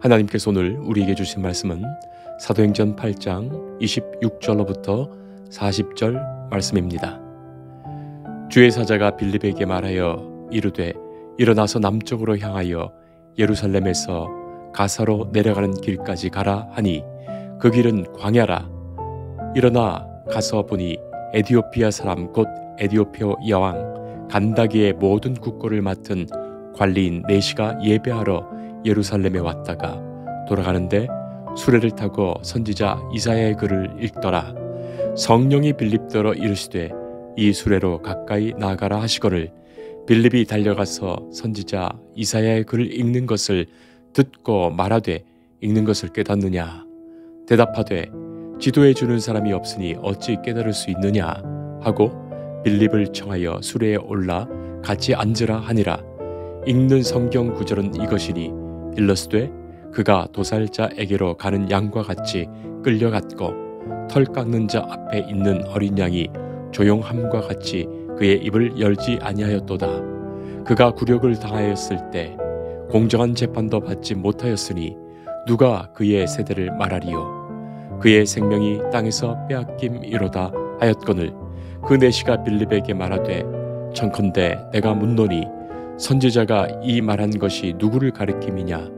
하나님께서 오늘 우리에게 주신 말씀은 사도행전 8장 26절로부터 40절 말씀입니다. 주의 사자가 빌립에게 말하여 이르되 일어나서 남쪽으로 향하여 예루살렘에서 가사로 내려가는 길까지 가라 하니 그 길은 광야라. 일어나 가서 보니 에디오피아 사람 곧 에디오피아 여왕 간다기의 모든 국고를 맡은 관리인 네시가 예배하러 예루살렘에 왔다가 돌아가는데 수레를 타고 선지자 이사야의 글을 읽더라. 성령이 빌립더러 이르시되 이 수레로 가까이 나아가라 하시거늘 빌립이 달려가서 선지자 이사야의 글을 읽는 것을 듣고 말하되 읽는 것을 깨닫느냐? 대답하되 지도해 주는 사람이 없으니 어찌 깨달을 수 있느냐? 하고 빌립을 청하여 수레에 올라 같이 앉으라 하니라. 읽는 성경 구절은 이것이니 일러스되 그가 도살자에게로 가는 양과 같이 끌려갔고 털 깎는 자 앞에 있는 어린 양이 조용함과 같이 그의 입을 열지 아니하였도다. 그가 굴욕을 당하였을 때 공정한 재판도 받지 못하였으니 누가 그의 세대를 말하리요. 그의 생명이 땅에서 빼앗김이로다 하였거늘 그 내시가 빌립에게 말하되 청컨대 내가 묻노니 선지자가 이 말한 것이 누구를 가리킴이냐?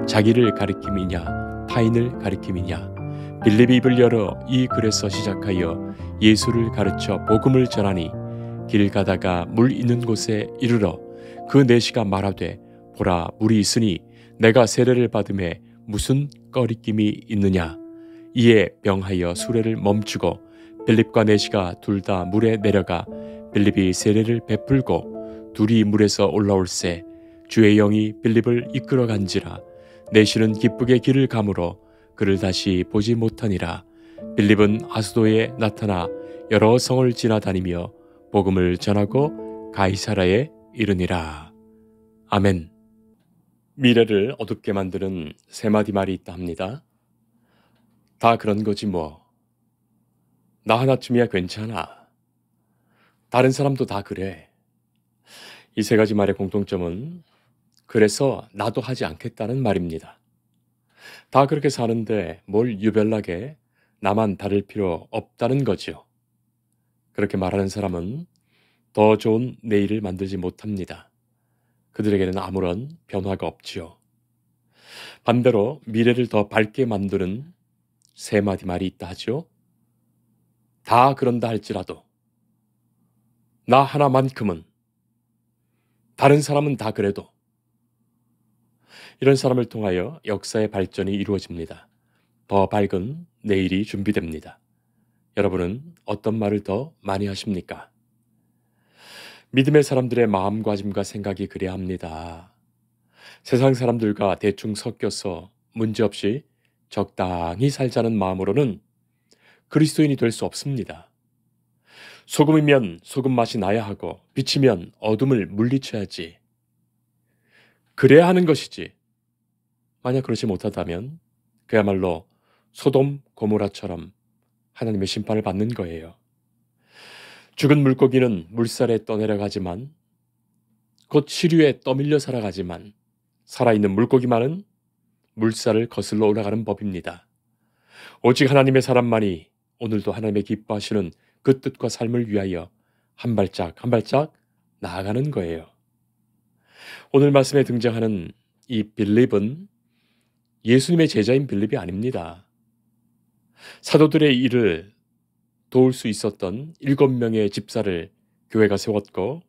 자기를 가리킴이냐? 타인을 가리킴이냐? 빌립이 입을 열어 이 글에서 시작하여 예수를 가르쳐 복음을 전하니 길 가다가 물 있는 곳에 이르러 그 내시가 말하되 보라 물이 있으니 내가 세례를 받음에 무슨 꺼리낌이 있느냐? 이에 명하여 수레를 멈추고 빌립과 내시가 둘 다 물에 내려가 빌립이 세례를 베풀고 둘이 물에서 올라올새 주의 영이 빌립을 이끌어 간지라. 내시는 기쁘게 길을 가므로 그를 다시 보지 못하니라. 빌립은 아수도에 나타나 여러 성을 지나다니며 복음을 전하고 가이사라에 이르니라. 아멘. 미래를 어둡게 만드는 세 마디 말이 있다 합니다. 다 그런 거지 뭐. 나 하나쯤이야 괜찮아. 다른 사람도 다 그래. 이 세 가지 말의 공통점은 그래서 나도 하지 않겠다는 말입니다. 다 그렇게 사는데 뭘 유별나게 나만 다를 필요 없다는 거죠. 그렇게 말하는 사람은 더 좋은 내일을 만들지 못합니다. 그들에게는 아무런 변화가 없지요. 반대로 미래를 더 밝게 만드는 세 마디 말이 있다 하죠. 다 그런다 할지라도 나 하나만큼은 다른 사람은 다 그래도 이런 사람을 통하여 역사의 발전이 이루어집니다. 더 밝은 내일이 준비됩니다. 여러분은 어떤 말을 더 많이 하십니까? 믿음의 사람들의 마음가짐과 생각이 그래야 합니다. 세상 사람들과 대충 섞여서 문제없이 적당히 살자는 마음으로는 그리스도인이 될 수 없습니다. 소금이면 소금 맛이 나야 하고 빛이면 어둠을 물리쳐야지. 그래야 하는 것이지. 만약 그렇지 못하다면 그야말로 소돔 고모라처럼 하나님의 심판을 받는 거예요. 죽은 물고기는 물살에 떠내려가지만 곧 시류에 떠밀려 살아가지만 살아있는 물고기만은 물살을 거슬러 올라가는 법입니다. 오직 하나님의 사람만이 오늘도 하나님의 기뻐하시는 그 뜻과 삶을 위하여 한 발짝 한 발짝 나아가는 거예요. 오늘 말씀에 등장하는 이 빌립은 예수님의 제자인 빌립이 아닙니다. 사도들의 일을 도울 수 있었던 7명의 집사를 교회가 세웠고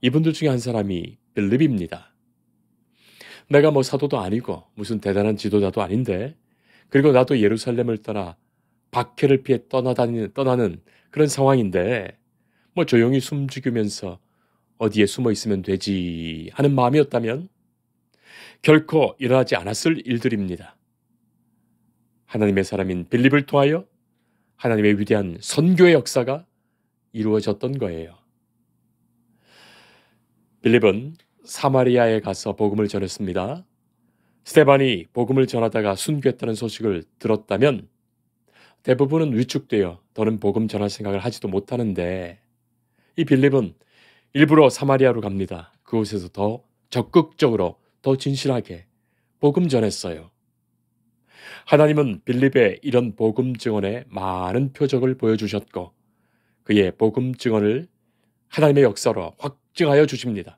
이분들 중에 한 사람이 빌립입니다. 내가 뭐 사도도 아니고 무슨 대단한 지도자도 아닌데 그리고 나도 예루살렘을 떠나 박해를 피해 떠나는 그런 상황인데 뭐 조용히 숨죽이면서 어디에 숨어 있으면 되지 하는 마음이었다면 결코 일어나지 않았을 일들입니다. 하나님의 사람인 빌립을 통하여 하나님의 위대한 선교의 역사가 이루어졌던 거예요. 빌립은 사마리아에 가서 복음을 전했습니다. 스데반이 복음을 전하다가 순교했다는 소식을 들었다면 대부분은 위축되어 더는 복음 전할 생각을 하지도 못하는데 이 빌립은 일부러 사마리아로 갑니다. 그곳에서 더 적극적으로 더 진실하게 복음 전했어요. 하나님은 빌립의 이런 복음 증언에 많은 표적을 보여주셨고 그의 복음 증언을 하나님의 역사로 확증하여 주십니다.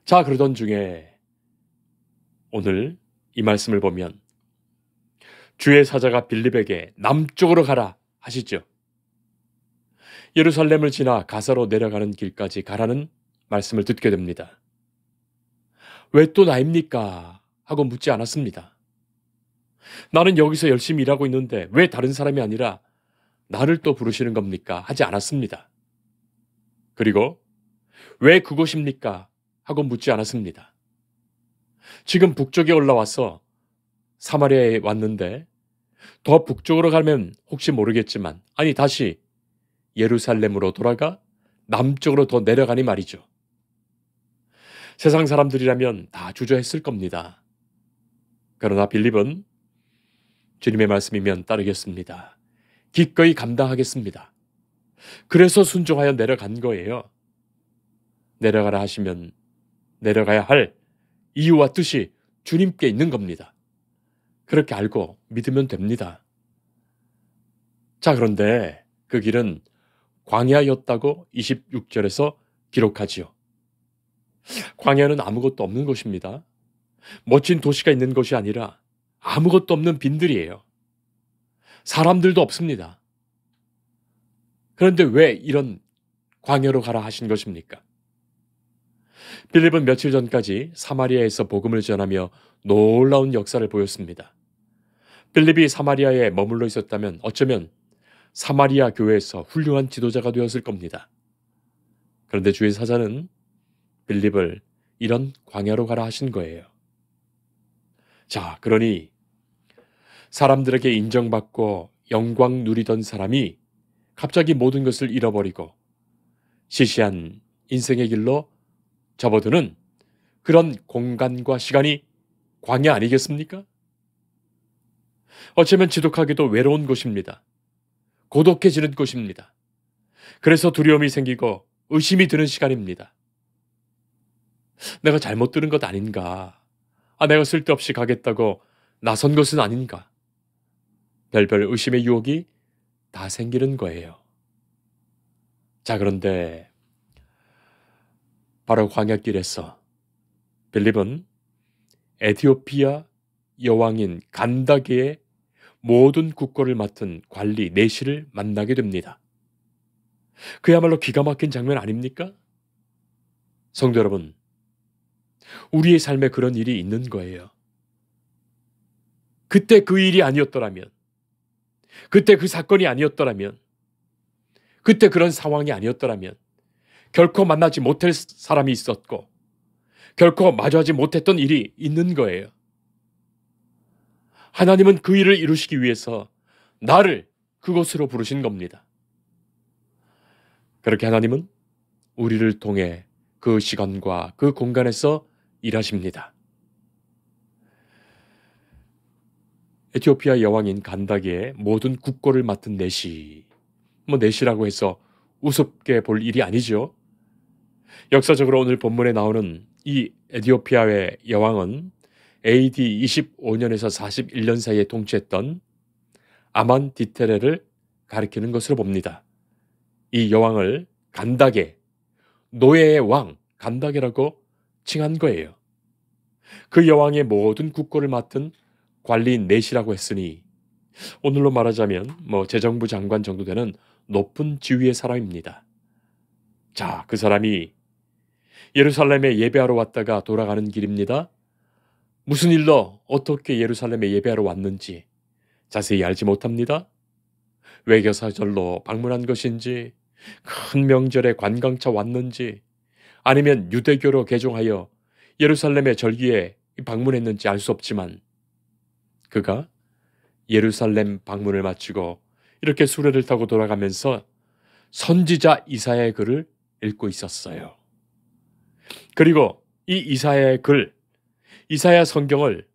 자, 그러던 중에 오늘 이 말씀을 보면 주의 사자가 빌립에게 남쪽으로 가라 하시죠. 예루살렘을 지나 가사로 내려가는 길까지 가라는 말씀을 듣게 됩니다. 왜 또 나입니까? 하고 묻지 않았습니다. 나는 여기서 열심히 일하고 있는데 왜 다른 사람이 아니라 나를 또 부르시는 겁니까? 하지 않았습니다. 그리고 왜 그곳입니까? 하고 묻지 않았습니다. 지금 북쪽에 올라와서 사마리아에 왔는데 더 북쪽으로 가면 혹시 모르겠지만 다시 예루살렘으로 돌아가 남쪽으로 더 내려가니 말이죠. 세상 사람들이라면 다 주저했을 겁니다. 그러나 빌립은 주님의 말씀이면 따르겠습니다. 기꺼이 감당하겠습니다. 그래서 순종하여 내려간 거예요. 내려가라 하시면 내려가야 할 이유와 뜻이 주님께 있는 겁니다. 그렇게 알고 믿으면 됩니다. 자, 그런데 그 길은 광야였다고 26절에서 기록하지요. 광야는 아무것도 없는 곳입니다. 멋진 도시가 있는 곳이 아니라 아무것도 없는 빈들이에요. 사람들도 없습니다. 그런데 왜 이런 광야로 가라 하신 것입니까? 빌립은 며칠 전까지 사마리아에서 복음을 전하며 놀라운 역사를 보였습니다. 빌립이 사마리아에 머물러 있었다면 어쩌면 사마리아 교회에서 훌륭한 지도자가 되었을 겁니다. 그런데 주의 사자는 빌립을 이런 광야로 가라 하신 거예요. 자, 그러니 사람들에게 인정받고 영광 누리던 사람이 갑자기 모든 것을 잃어버리고 시시한 인생의 길로 접어드는 그런 공간과 시간이 광야 아니겠습니까? 어쩌면 지독하게도 외로운 곳입니다. 고독해지는 곳입니다. 그래서 두려움이 생기고 의심이 드는 시간입니다. 내가 잘못 들은 것 아닌가? 내가 쓸데없이 가겠다고 나선 것은 아닌가? 별별 의심의 유혹이 다 생기는 거예요. 자, 그런데 바로 광야길에서 빌립은 에티오피아 여왕인 간다게의 모든 국고를 맡은 관리 내시를 만나게 됩니다. 그야말로 기가 막힌 장면 아닙니까? 성도 여러분, 우리의 삶에 그런 일이 있는 거예요. 그때 그 일이 아니었더라면, 그때 그 사건이 아니었더라면, 그때 그런 상황이 아니었더라면 결코 만나지 못할 사람이 있었고 결코 마주하지 못했던 일이 있는 거예요. 하나님은 그 일을 이루시기 위해서 나를 그곳으로 부르신 겁니다. 그렇게 하나님은 우리를 통해 그 시간과 그 공간에서 일하십니다. 에티오피아 여왕인 간다게의 모든 국고를 맡은 내시, 내시라고 해서 우습게 볼 일이 아니죠. 역사적으로 오늘 본문에 나오는 이 에티오피아의 여왕은 AD 25년에서 41년 사이에 통치했던 아만 디테레를 가리키는 것으로 봅니다. 이 여왕을 간다게, 노예의 왕 간다게라고 칭한 거예요. 그 여왕의 모든 국고를 맡은 관리인 넷이라고 했으니 오늘로 말하자면 재정부 장관 정도 되는 높은 지위의 사람입니다. 자, 그 사람이 예루살렘에 예배하러 왔다가 돌아가는 길입니다. 무슨 일로 어떻게 예루살렘에 예배하러 왔는지 자세히 알지 못합니다. 외교사절로 방문한 것인지, 큰 명절에 관광차 왔는지, 아니면 유대교로 개종하여 예루살렘의 절기에 방문했는지 알 수 없지만 그가 예루살렘 방문을 마치고 이렇게 수레를 타고 돌아가면서 선지자 이사야의 글을 읽고 있었어요. 그리고 이 이사야의 글, 이사야 성경을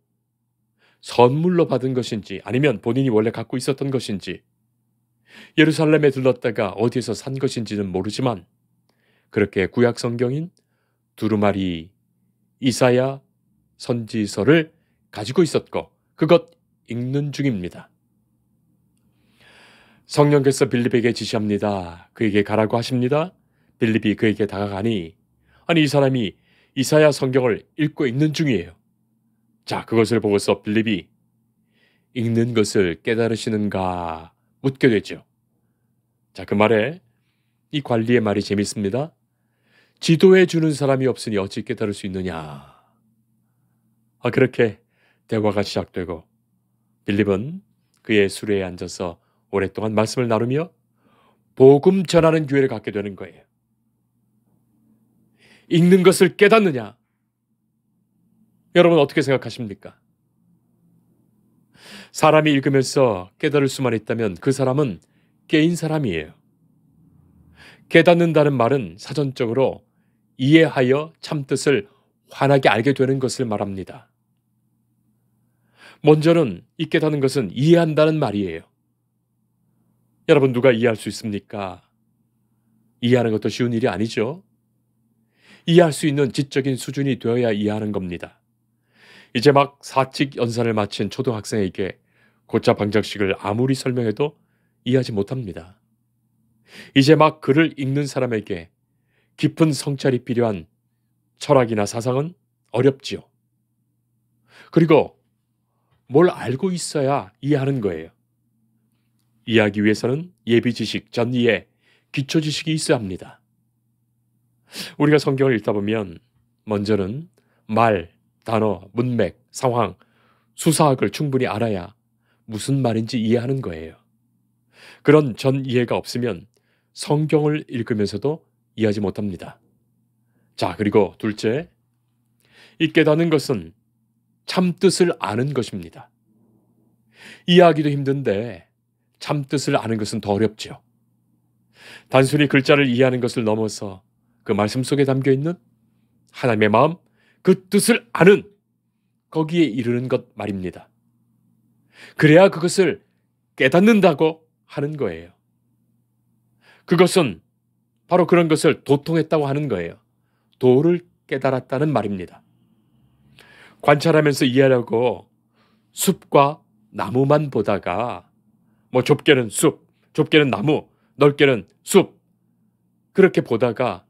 선물로 받은 것인지 아니면 본인이 원래 갖고 있었던 것인지 예루살렘에 들렀다가 어디에서 산 것인지는 모르지만 그렇게 구약 성경인 두루마리 이사야 선지서를 가지고 있었고 그것 읽는 중입니다. 성령께서 빌립에게 지시합니다. 그에게 가라고 하십니다. 빌립이 그에게 다가가니 아니 이 사람이 이사야 성경을 읽고 있는 중이에요. 자, 그것을 보고서 빌립이 읽는 것을 깨달으시는가 묻게 되죠. 자, 그 말에 이 관리의 말이 재밌습니다. 지도해 주는 사람이 없으니 어찌 깨달을 수 있느냐. 그렇게 대화가 시작되고 빌립은 그의 수레에 앉아서 오랫동안 말씀을 나누며 복음 전하는 기회를 갖게 되는 거예요. 읽는 것을 깨닫느냐? 여러분 어떻게 생각하십니까? 사람이 읽으면서 깨달을 수만 있다면 그 사람은 깨인 사람이에요. 깨닫는다는 말은 사전적으로 이해하여 참뜻을 환하게 알게 되는 것을 말합니다. 먼저는 이 깨닫는 것은 이해한다는 말이에요. 여러분 누가 이해할 수 있습니까? 이해하는 것도 쉬운 일이 아니죠. 이해할 수 있는 지적인 수준이 되어야 이해하는 겁니다. 이제 막 사칙 연산을 마친 초등학생에게 고차 방정식을 아무리 설명해도 이해하지 못합니다. 이제 막 글을 읽는 사람에게 깊은 성찰이 필요한 철학이나 사상은 어렵지요. 그리고 뭘 알고 있어야 이해하는 거예요. 이해하기 위해서는 예비지식, 전이해, 기초지식이 있어야 합니다. 우리가 성경을 읽다 보면 먼저는 말, 단어, 문맥, 상황, 수사학을 충분히 알아야 무슨 말인지 이해하는 거예요. 그런 전 이해가 없으면 성경을 읽으면서도 이해하지 못합니다. 자, 그리고 둘째, 이 깨닫는 것은 참뜻을 아는 것입니다. 이해하기도 힘든데 참뜻을 아는 것은 더 어렵죠. 단순히 글자를 이해하는 것을 넘어서 그 말씀 속에 담겨있는 하나님의 마음, 그 뜻을 아는 거기에 이르는 것 말입니다. 그래야 그것을 깨닫는다고 하는 거예요. 그것은 바로 그런 것을 도통했다고 하는 거예요. 도를 깨달았다는 말입니다. 관찰하면서 이해하려고 숲과 나무만 보다가 좁게는 숲, 좁게는 나무, 넓게는 숲 그렇게 보다가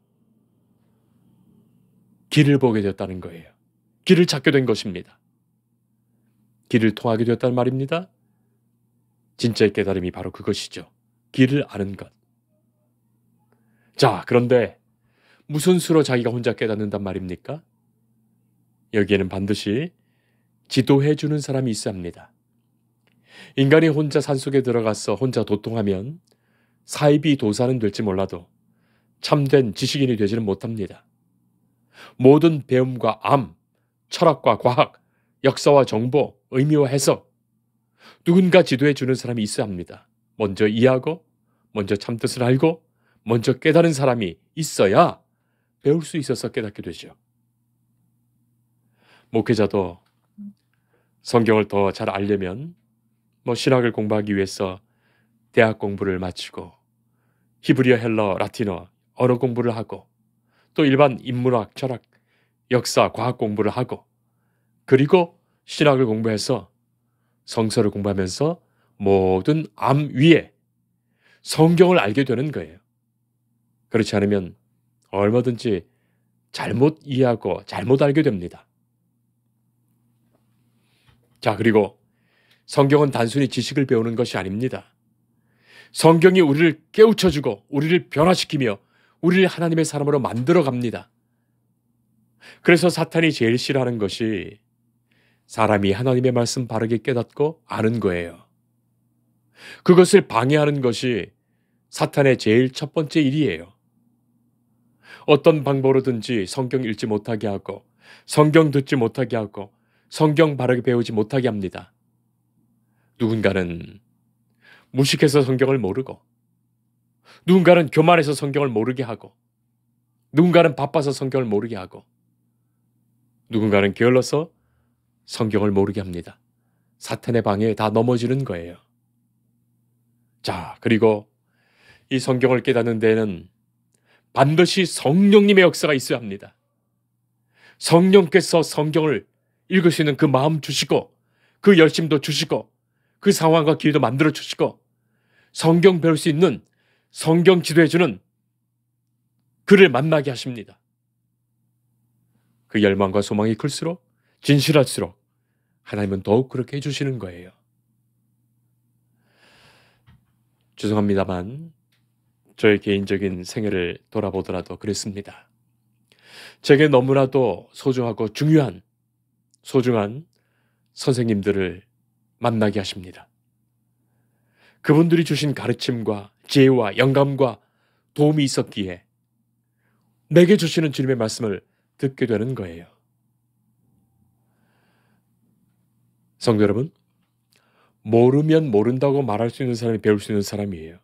길을 보게 되었다는 거예요. 길을 찾게 된 것입니다. 길을 통하게 되었다는 말입니다. 진짜의 깨달음이 바로 그것이죠. 길을 아는 것. 자, 그런데 무슨 수로 자기가 혼자 깨닫는단 말입니까? 여기에는 반드시 지도해 주는 사람이 있어야 합니다. 인간이 혼자 산속에 들어가서 혼자 도통하면 사이비 도사는 될지 몰라도 참된 지식인이 되지는 못합니다. 모든 배움과 암, 철학과 과학, 역사와 정보, 의미와 해석 누군가 지도해 주는 사람이 있어야 합니다. 먼저 이해하고 먼저 참뜻을 알고 먼저 깨달은 사람이 있어야 배울 수 있어서 깨닫게 되죠. 목회자도 성경을 더 잘 알려면 신학을 공부하기 위해서 대학 공부를 마치고 히브리어, 헬러, 라틴어 언어 공부를 하고 또 일반 인문학, 철학, 역사, 과학 공부를 하고 그리고 신학을 공부해서 성서를 공부하면서 모든 암 위에 성경을 알게 되는 거예요. 그렇지 않으면 얼마든지 잘못 이해하고 잘못 알게 됩니다. 자, 그리고 성경은 단순히 지식을 배우는 것이 아닙니다. 성경이 우리를 깨우쳐주고 우리를 변화시키며 우리를 하나님의 사람으로 만들어 갑니다. 그래서 사탄이 제일 싫어하는 것이 사람이 하나님의 말씀 바르게 깨닫고 아는 거예요. 그것을 방해하는 것이 사탄의 제일 첫 번째 일이에요. 어떤 방법으로든지 성경 읽지 못하게 하고 성경 듣지 못하게 하고 성경 바르게 배우지 못하게 합니다. 누군가는 무식해서 성경을 모르고 누군가는 교만해서 성경을 모르게 하고 누군가는 바빠서 성경을 모르게 하고 누군가는 게을러서 성경을 모르게 합니다. 사탄의 방해에 다 넘어지는 거예요. 자, 그리고 이 성경을 깨닫는 데에는 반드시 성령님의 역사가 있어야 합니다. 성령께서 성경을 읽을 수 있는 그 마음 주시고 그 열심도 주시고 그 상황과 기회도 만들어 주시고 성경 배울 수 있는 성경 지도해주는 그를 만나게 하십니다. 그 열망과 소망이 클수록 진실할수록 하나님은 더욱 그렇게 해주시는 거예요. 죄송합니다만 저의 개인적인 생애를 돌아보더라도 그랬습니다. 제게 너무나도 소중하고 소중한 선생님들을 만나게 하십니다. 그분들이 주신 가르침과 지혜와 영감과 도움이 있었기에 내게 주시는 주님의 말씀을 듣게 되는 거예요. 성도 여러분, 모르면 모른다고 말할 수 있는 사람이 배울 수 있는 사람이에요.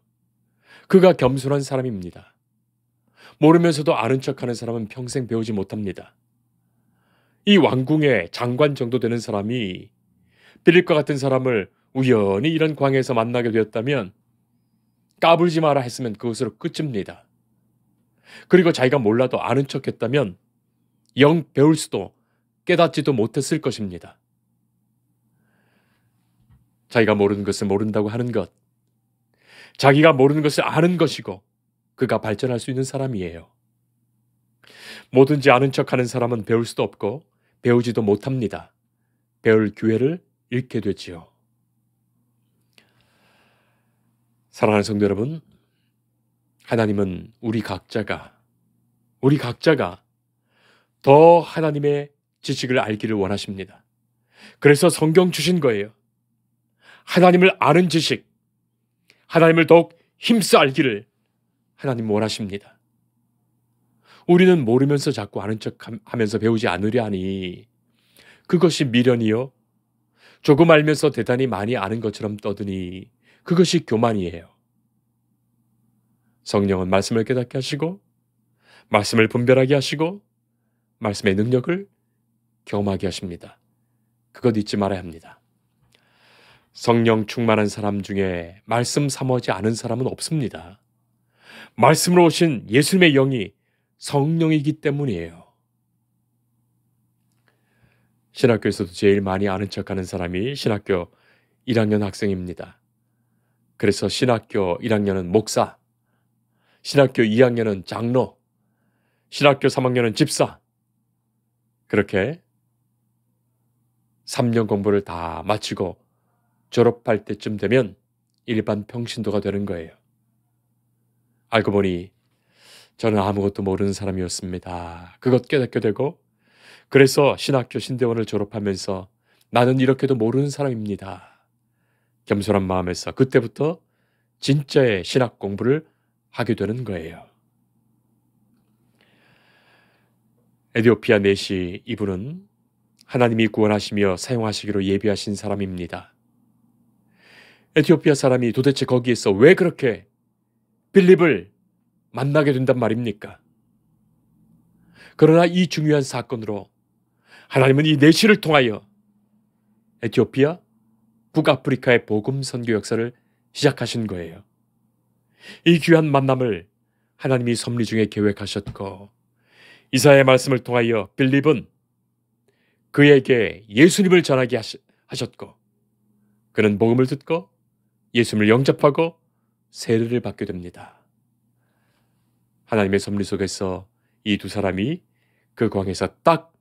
그가 겸손한 사람입니다. 모르면서도 아는 척하는 사람은 평생 배우지 못합니다. 이 왕궁의 장관 정도 되는 사람이 빌립과 같은 사람을 우연히 이런 광야에서 만나게 되었다면 까불지 마라 했으면 그것으로 끝입니다. 그리고 자기가 몰라도 아는 척했다면 영 배울 수도 깨닫지도 못했을 것입니다. 자기가 모르는 것을 모른다고 하는 것, 자기가 모르는 것을 아는 것이고 그가 발전할 수 있는 사람이에요. 뭐든지 아는 척하는 사람은 배울 수도 없고 배우지도 못합니다. 배울 기회를 잃게 되지요. 사랑하는 성도 여러분, 하나님은 우리 각자가 더 하나님의 지식을 알기를 원하십니다. 그래서 성경 주신 거예요. 하나님을 아는 지식, 하나님을 더욱 힘써 알기를 하나님 원하십니다. 우리는 모르면서 자꾸 아는 척하면서 배우지 않으려 하니 그것이 미련이요. 조금 알면서 대단히 많이 아는 것처럼 떠드니 그것이 교만이에요. 성령은 말씀을 깨닫게 하시고 말씀을 분별하게 하시고 말씀의 능력을 경험하게 하십니다. 그것 잊지 말아야 합니다. 성령 충만한 사람 중에 말씀 사모하지 않은 사람은 없습니다. 말씀으로 오신 예수님의 영이 성령이기 때문이에요. 신학교에서도 제일 많이 아는 척하는 사람이 신학교 1학년 학생입니다. 그래서 신학교 1학년은 목사, 신학교 2학년은 장로, 신학교 3학년은 집사, 그렇게 3년 공부를 다 마치고 졸업할 때쯤 되면 일반 평신도가 되는 거예요. 알고 보니 저는 아무것도 모르는 사람이었습니다. 그것 깨닫게 되고 그래서 신학교 신대원을 졸업하면서 나는 이렇게도 모르는 사람입니다. 겸손한 마음에서 그때부터 진짜의 신학 공부를 하게 되는 거예요. 에디오피아 네시 이분은 하나님이 구원하시며 사용하시기로 예비하신 사람입니다. 에티오피아 사람이 도대체 거기에서 왜 그렇게 빌립을 만나게 된단 말입니까? 그러나 이 중요한 사건으로 하나님은 이 네시를 통하여 에티오피아, 북아프리카의 복음 선교 역사를 시작하신 거예요. 이 귀한 만남을 하나님이 섭리 중에 계획하셨고 이사야의 말씀을 통하여 빌립은 그에게 예수님을 전하게 하셨고 그는 복음을 듣고 예수님을 영접하고 세례를 받게 됩니다. 하나님의 섭리 속에서 이 두 사람이 그 광에서 딱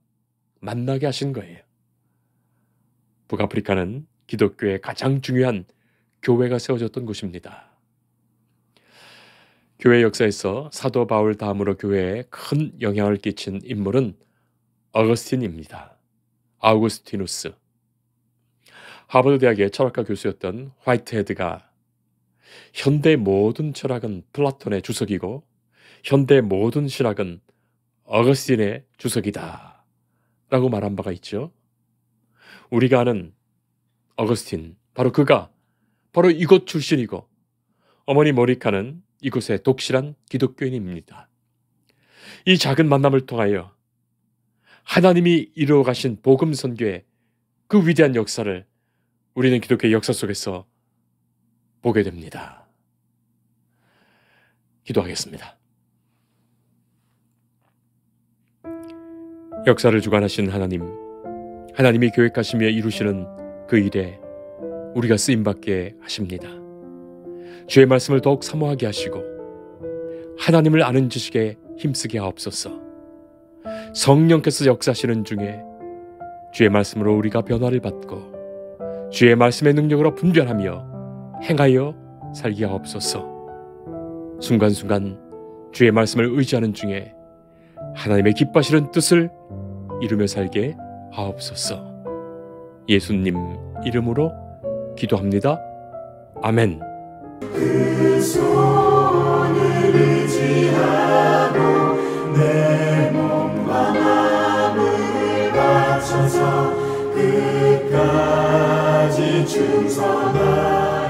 만나게 하신 거예요. 북아프리카는 기독교의 가장 중요한 교회가 세워졌던 곳입니다. 교회 역사에서 사도 바울 다음으로 교회에 큰 영향을 끼친 인물은 어거스틴입니다. 아우구스티누스. 하버드 대학의 철학과 교수였던 화이트헤드가 현대 모든 철학은 플라톤의 주석이고 현대 모든 신학은 어거스틴의 주석이다 라고 말한 바가 있죠. 우리가 아는 어거스틴, 그가 바로 이곳 출신이고 어머니 모리카는 이곳의 독실한 기독교인입니다. 이 작은 만남을 통하여 하나님이 이루어 가신 복음 선교의 그 위대한 역사를 우리는 기독교의 역사 속에서 보게 됩니다. 기도하겠습니다. 역사를 주관하신 하나님, 하나님이 계획하시며 이루시는 그 일에 우리가 쓰임받게 하십니다. 주의 말씀을 더욱 사모하게 하시고 하나님을 아는 지식에 힘쓰게 하옵소서. 성령께서 역사하시는 중에 주의 말씀으로 우리가 변화를 받고 주의 말씀의 능력으로 분별하며 행하여 살게 하옵소서. 순간순간 주의 말씀을 의지하는 중에 하나님의 기뻐하시는 뜻을 이루며 살게 하옵소서. 예수님 이름으로 기도합니다. 아멘. 그 손을 의지하고 내 몸과 마음을 바쳐서 끝까지 충성하